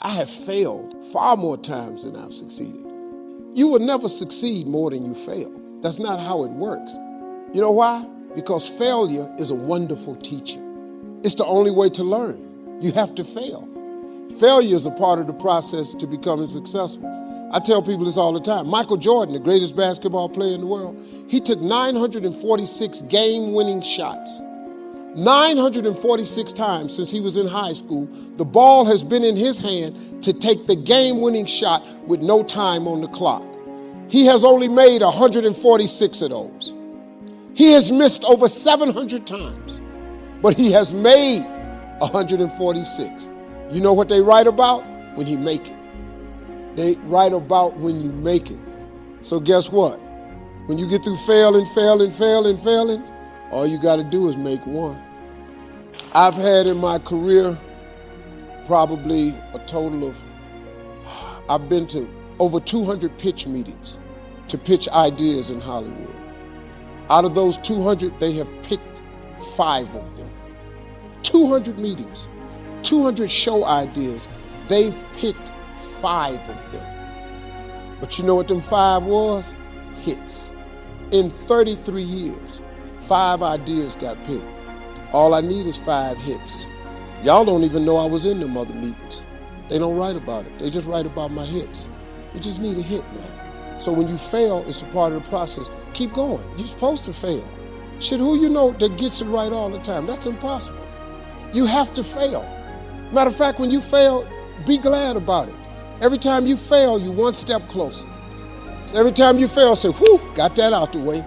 I have failed far more times than I've succeeded. You will never succeed more than you fail. That's not how it works. You know why? Because failure is a wonderful teacher. It's the only way to learn. You have to fail. Failure is a part of the process to becoming successful. I tell people this all the time. Michael Jordan, the greatest basketball player in the world, he took 946 game-winning shots. 946 times since he was in high school, the ball has been in his hand to take the game-winning shot with no time on the clock. He has only made 146 of those. He has missed over 700 times, but he has made 146. You know what they write about? When you make it. They write about when you make it. So guess what? When you get through failing, all you got to do is make one. I've had in my career probably a total of, I've been to over 200 pitch meetings to pitch ideas in Hollywood. Out of those 200, they have picked 5 of them. 200 meetings, 200 show ideas, they've picked 5 of them. But you know what them 5 was? Hits. In 33 years, 5 ideas got picked. All I need is 5 hits. Y'all don't even know I was in them other meetings. They don't write about it. They just write about my hits. You just need a hit, man. So when you fail, it's a part of the process. Keep going. You're supposed to fail. Shit, who you know that gets it right all the time? That's impossible. You have to fail. Matter of fact, when you fail, be glad about it. Every time you fail, you're one step closer. So every time you fail, say, whew, got that out the way.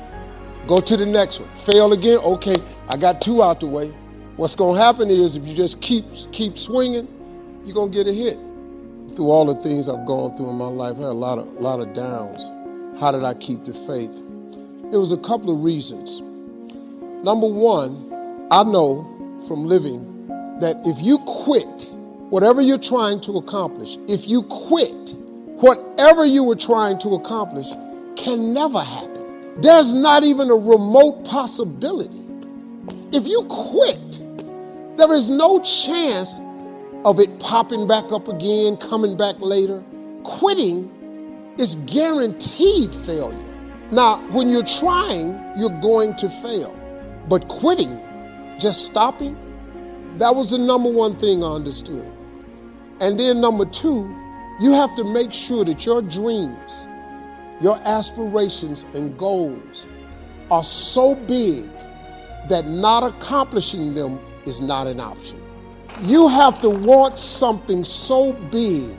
Go to the next one. Fail again, okay, I got 2 out the way. What's gonna happen is if you just keep swinging, you're gonna get a hit. Through all the things I've gone through in my life, I had a lot of downs. How did I keep the faith? There was a couple of reasons. Number one, I know from living that if you quit whatever you're trying to accomplish, if you quit, whatever you were trying to accomplish can never happen. There's not even a remote possibility. If you quit, there is no chance of it popping back up again, coming back later. Quitting is guaranteed failure. Now, when you're trying, you're going to fail. But quitting, just stopping, that was the number one thing I understood. And then number 2, you have to make sure that your dreams, your aspirations and goals are so big that not accomplishing them is not an option. You have to want something so big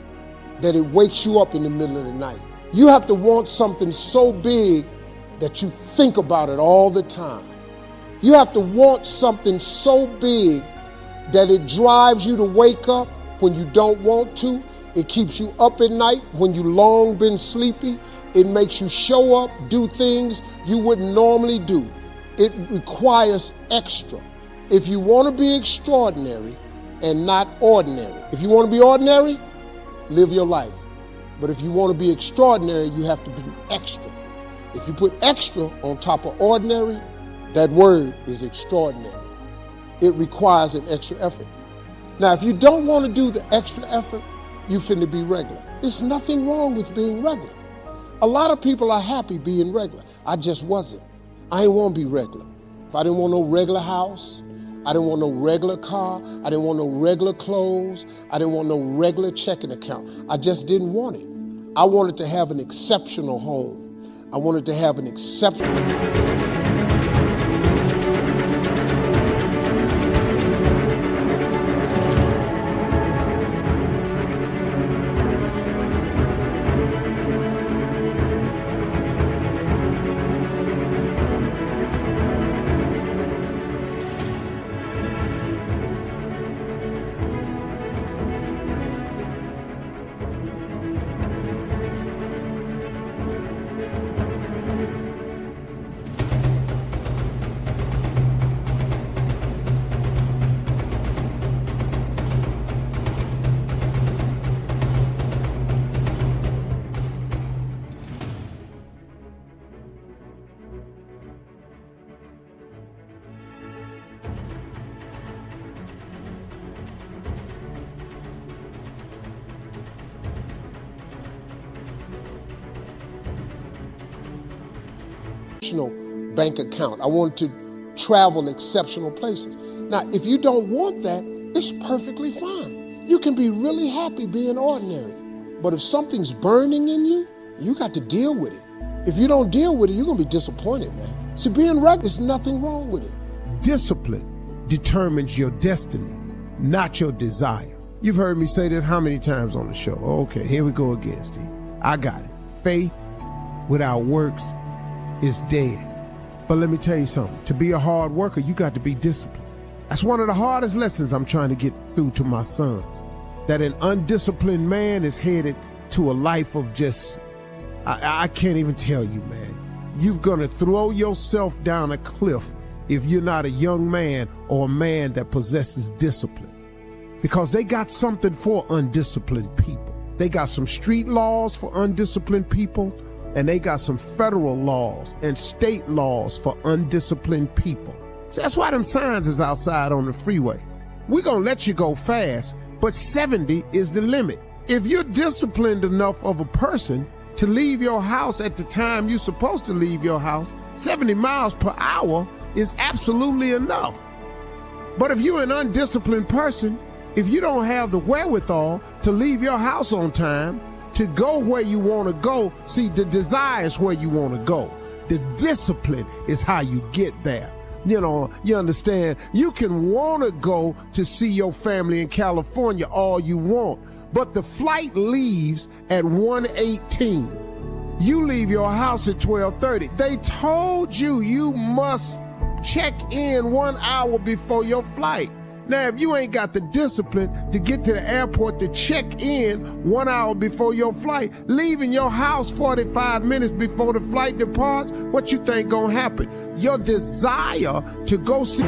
that it wakes you up in the middle of the night. You have to want something so big that you think about it all the time. You have to want something so big that it drives you to wake up when you don't want to. It keeps you up at night when you long been sleepy. It makes you show up, do things you wouldn't normally do. It requires extra. If you want to be extraordinary and not ordinary, if you want to be ordinary, live your life. But if you want to be extraordinary, you have to be extra. If you put extra on top of ordinary, that word is extraordinary. It requires an extra effort. Now, if you don't want to do the extra effort, you finna be regular. There's nothing wrong with being regular. A lot of people are happy being regular. I just wasn't. I didn't want to be regular. If I didn't want no regular house, I didn't want no regular car, I didn't want no regular clothes, I didn't want no regular checking account. I just didn't want it. I wanted to have an exceptional home. I wanted to have an exceptional... exceptional bank account. I want to travel exceptional places. Now, if you don't want that, it's perfectly fine. You can be really happy being ordinary. But if something's burning in you, you got to deal with it. If you don't deal with it, you're going to be disappointed, man. See, being regular, there's nothing wrong with it. Discipline determines your destiny, not your desire. You've heard me say this how many times on the show? Okay, here we go again, Steve. I got it. Faith without works is dead. But let me tell you something. To be a hard worker, you got to be disciplined. That's one of the hardest lessons I'm trying to get through to my sons. That an undisciplined man is headed to a life of just, I can't even tell you, man. You're gonna throw yourself down a cliff if you're not a young man or a man that possesses discipline. Because they got something for undisciplined people. They got some street laws for undisciplined people, and they got some federal laws and state laws for undisciplined people. So that's why them signs is outside on the freeway. We're gonna let you go fast, but 70 is the limit. If you're disciplined enough of a person to leave your house at the time you're supposed to leave your house, 70 miles per hour is absolutely enough. But if you're an undisciplined person, if you don't have the wherewithal to leave your house on time, to go where you want to go, see, the desire is where you want to go. The discipline is how you get there. You know, you understand, you can want to go to see your family in California all you want, but the flight leaves at 1:18. You leave your house at 12:30. They told you you must check in 1 hour before your flight. Now, if you ain't got the discipline to get to the airport to check in 1 hour before your flight, leaving your house 45 minutes before the flight departs, what you think gonna happen? Your desire to go see...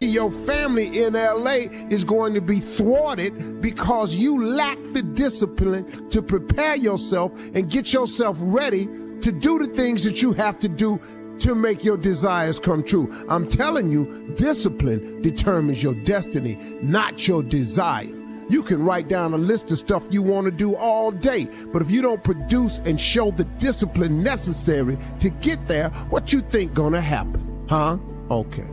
Your family in LA is going to be thwarted because you lack the discipline to prepare yourself and get yourself ready to do the things that you have to do to make your desires come true. I'm telling you, discipline determines your destiny, not your desire. You can write down a list of stuff you want to do all day, but if you don't produce and show the discipline necessary to get there, what you think gonna happen? Huh? Okay.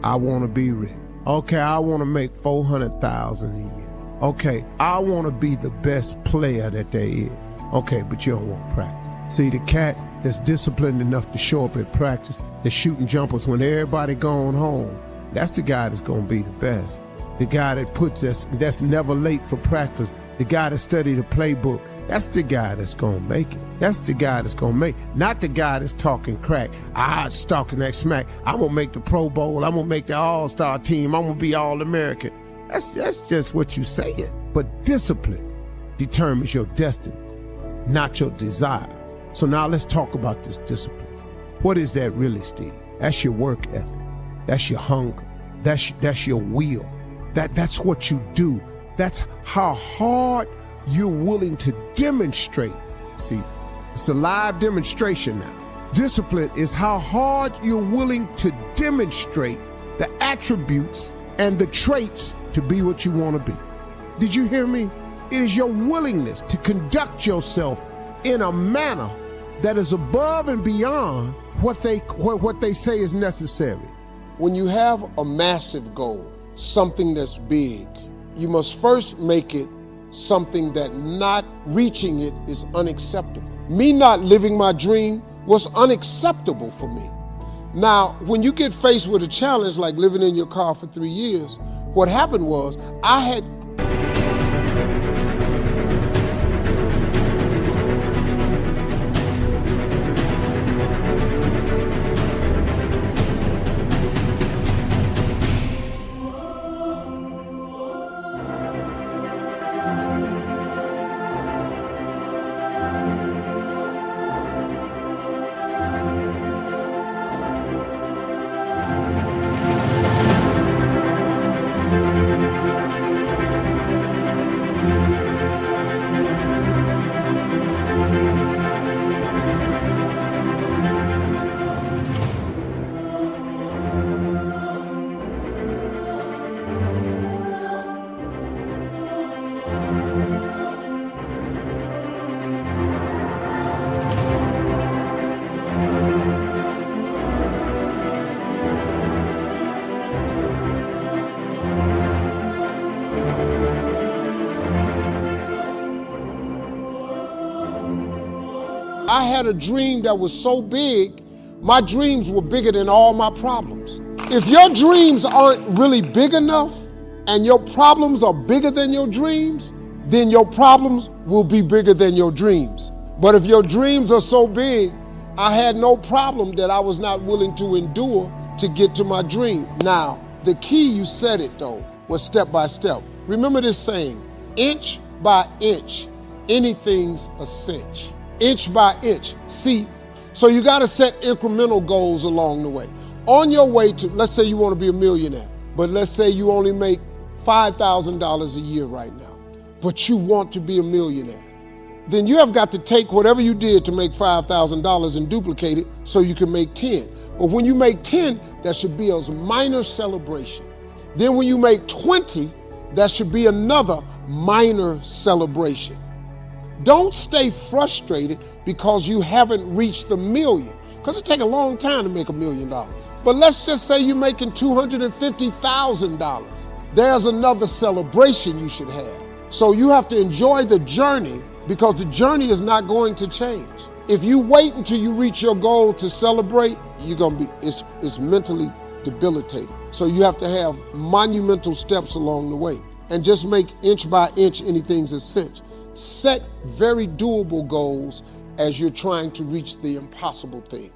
I want to be rich. Okay, I want to make $400,000 a year. Okay, I want to be the best player that there is. Okay, but you don't want practice. See, the cat that's disciplined enough to show up at practice, that's shooting jumpers when everybody gone home, that's the guy that's going to be the best. The guy that puts us, that's never late for practice, the guy that studied the playbook, that's the guy that's going to make it. That's the guy that's going to make it. Not the guy that's talking crack. Talking that smack. I'm going to make the Pro Bowl. I'm going to make the All-Star team. I'm going to be All-American. That's just what you saying. But discipline determines your destiny, not your desire. So now let's talk about this discipline. What is that really, Steve? That's your work ethic. That's your hunger. That's your will. That's what you do. That's how hard you're willing to demonstrate. See, it's a live demonstration now. Discipline is how hard you're willing to demonstrate the attributes and the traits to be what you want to be. Did you hear me? It is your willingness to conduct yourself in a manner that is above and beyond what they say is necessary. When you have a massive goal, something that's big, you must first make it something that not reaching it is unacceptable. Me not living my dream was unacceptable for me. Now, when you get faced with a challenge like living in your car for 3 years, what happened was I had a dream that was so big, my dreams were bigger than all my problems. If your dreams aren't really big enough and your problems are bigger than your dreams, then your problems will be bigger than your dreams. But if your dreams are so big, I had no problem that I was not willing to endure to get to my dream. Now, the key, you said it though, was step by step. Remember this saying, inch by inch, anything's a cinch. Inch by inch. See, so you got to set incremental goals along the way. On your way to, let's say you want to be a millionaire, but let's say you only make $5,000 a year right now, but you want to be a millionaire. Then you have got to take whatever you did to make $5,000 and duplicate it so you can make 10. But when you make 10, that should be a minor celebration. Then when you make 20, that should be another minor celebration. Don't stay frustrated because you haven't reached the million, because it takes a long time to make $1 million. But let's just say you're making $250,000. There's another celebration you should have. So you have to enjoy the journey because the journey is not going to change. If you wait until you reach your goal to celebrate, it's mentally debilitating. So you have to have monumental steps along the way and just make inch by inch anything's a cinch. Set very doable goals as you're trying to reach the impossible thing.